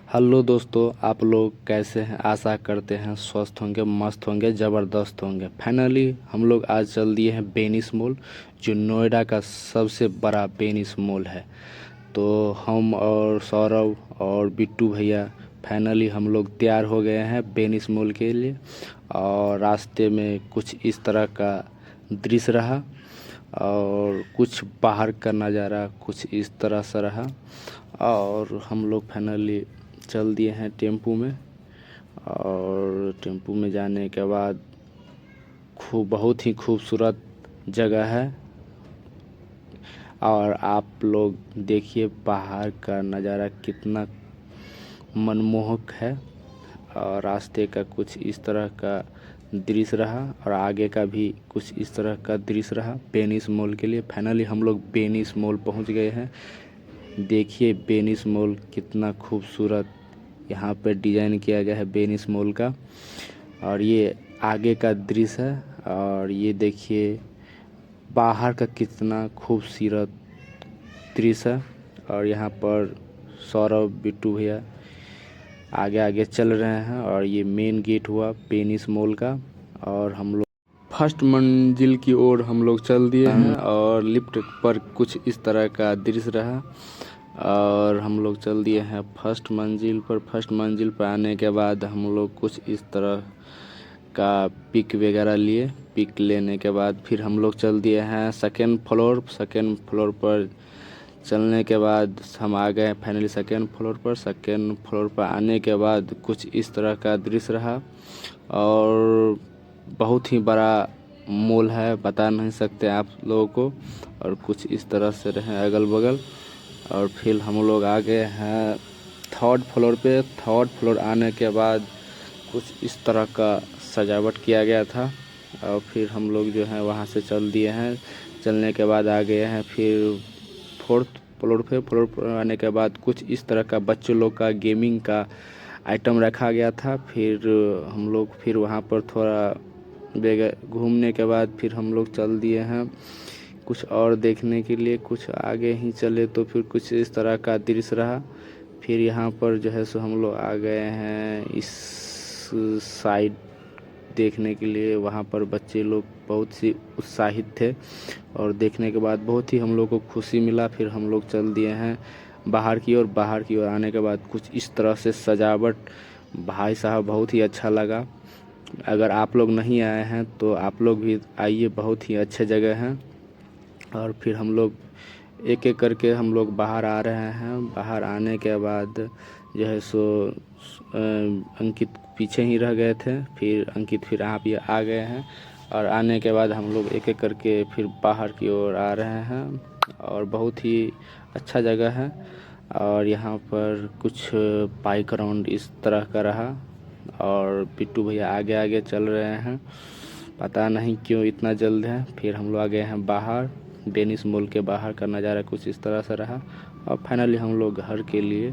Hello दोस्तों, आप लोग कैसे हैं? आशा करते हैं स्वस्थ होंगे, मस्त होंगे, ज़बरदस्त होंगे। फाइनली हम लोग आज चल दिए हैं बेनिस मॉल, जो नोएडा का सबसे बड़ा बेनिस मॉल है। तो हम और सौरभ और बिट्टू भैया फाइनली हम लोग तैयार हो गए हैं बेनिस मॉल के लिए। और रास्ते में कुछ इस तरह का दृश्य रहा और कुछ बाहर का नज़ारा कुछ इस तरह से रहा। और हम लोग फाइनली चल दिए हैं टेम्पू में। और टेम्पू में जाने के बाद बहुत ही खूबसूरत जगह है। और आप लोग देखिए बाहर का नज़ारा कितना मनमोहक है। और रास्ते का कुछ इस तरह का दृश्य रहा और आगे का भी कुछ इस तरह का दृश्य रहा बेनिस मॉल के लिए। फाइनली हम लोग बेनिस मॉल पहुंच गए हैं। देखिए बेनिस मॉल कितना खूबसूरत यहाँ पे डिज़ाइन किया गया है बेनिस मॉल का। और ये आगे का दृश्य है और ये देखिए बाहर का कितना खूबसूरत दृश्य है। और यहाँ पर सौरभ बिट्टू भैया आगे आगे चल रहे हैं और ये मेन गेट हुआ बेनिस मॉल का। और हम लोग फर्स्ट मंजिल की ओर हम लोग चल दिए हैं और लिफ्ट पर कुछ इस तरह का दृश्य रहा। और हम लोग चल दिए हैं फर्स्ट मंजिल पर। फर्स्ट मंजिल पर आने के बाद हम लोग कुछ इस तरह का पिक वगैरह लिए। पिक लेने के बाद फिर हम लोग चल दिए हैं सेकेंड फ्लोर। सेकेंड फ्लोर पर चलने के बाद हम आ गए फाइनली सेकेंड फ्लोर पर। सेकेंड फ्लोर पर आने के बाद कुछ इस तरह का दृश्य रहा। और बहुत ही बड़ा मॉल है, बता नहीं सकते आप लोगों को। और कुछ इस तरह से रहे अगल बगल। और फिर हम लोग आ गए हैं थर्ड फ्लोर पे। थर्ड फ्लोर आने के बाद कुछ इस तरह का सजावट किया गया था। और फिर हम लोग जो है वहाँ से चल दिए हैं। चलने के बाद आ गए हैं फिर फोर्थ फ्लोर पे। फ्लोर पर आने के बाद कुछ इस तरह का बच्चों लोग का गेमिंग का आइटम रखा गया था। फिर हम लोग फिर वहाँ पर थोड़ा घूमने के बाद फिर हम लोग चल दिए हैं कुछ और देखने के लिए। कुछ आगे ही चले तो फिर कुछ इस तरह का दृश्य रहा। फिर यहाँ पर जो है सो हम लोग आ गए हैं इस साइड देखने के लिए। वहाँ पर बच्चे लोग बहुत ही उत्साहित थे और देखने के बाद बहुत ही हम लोग को खुशी मिला। फिर हम लोग चल दिए हैं बाहर की ओर। बाहर की ओर आने के बाद कुछ इस तरह से सजावट भाई साहब बहुत ही अच्छा लगा। अगर आप लोग नहीं आए हैं तो आप लोग भी आइए, बहुत ही अच्छे जगह हैं। और फिर हम लोग एक एक करके हम लोग बाहर आ रहे हैं। बाहर आने के बाद जो है सो अंकित पीछे ही रह गए थे। फिर अंकित फिर आप ये आ गए हैं। और आने के बाद हम लोग एक एक करके फिर बाहर की ओर आ रहे हैं। और बहुत ही अच्छा जगह है। और यहाँ पर कुछ बाइक राउंड इस तरह का रहा। और बिट्टू भैया आगे आगे चल रहे हैं, पता नहीं क्यों इतना जल्द है। फिर हम लोग आ गए हैं बाहर। बेनिस मॉल के बाहर का नज़ारा कुछ इस तरह से रहा। और फाइनली हम लोग घर के लिए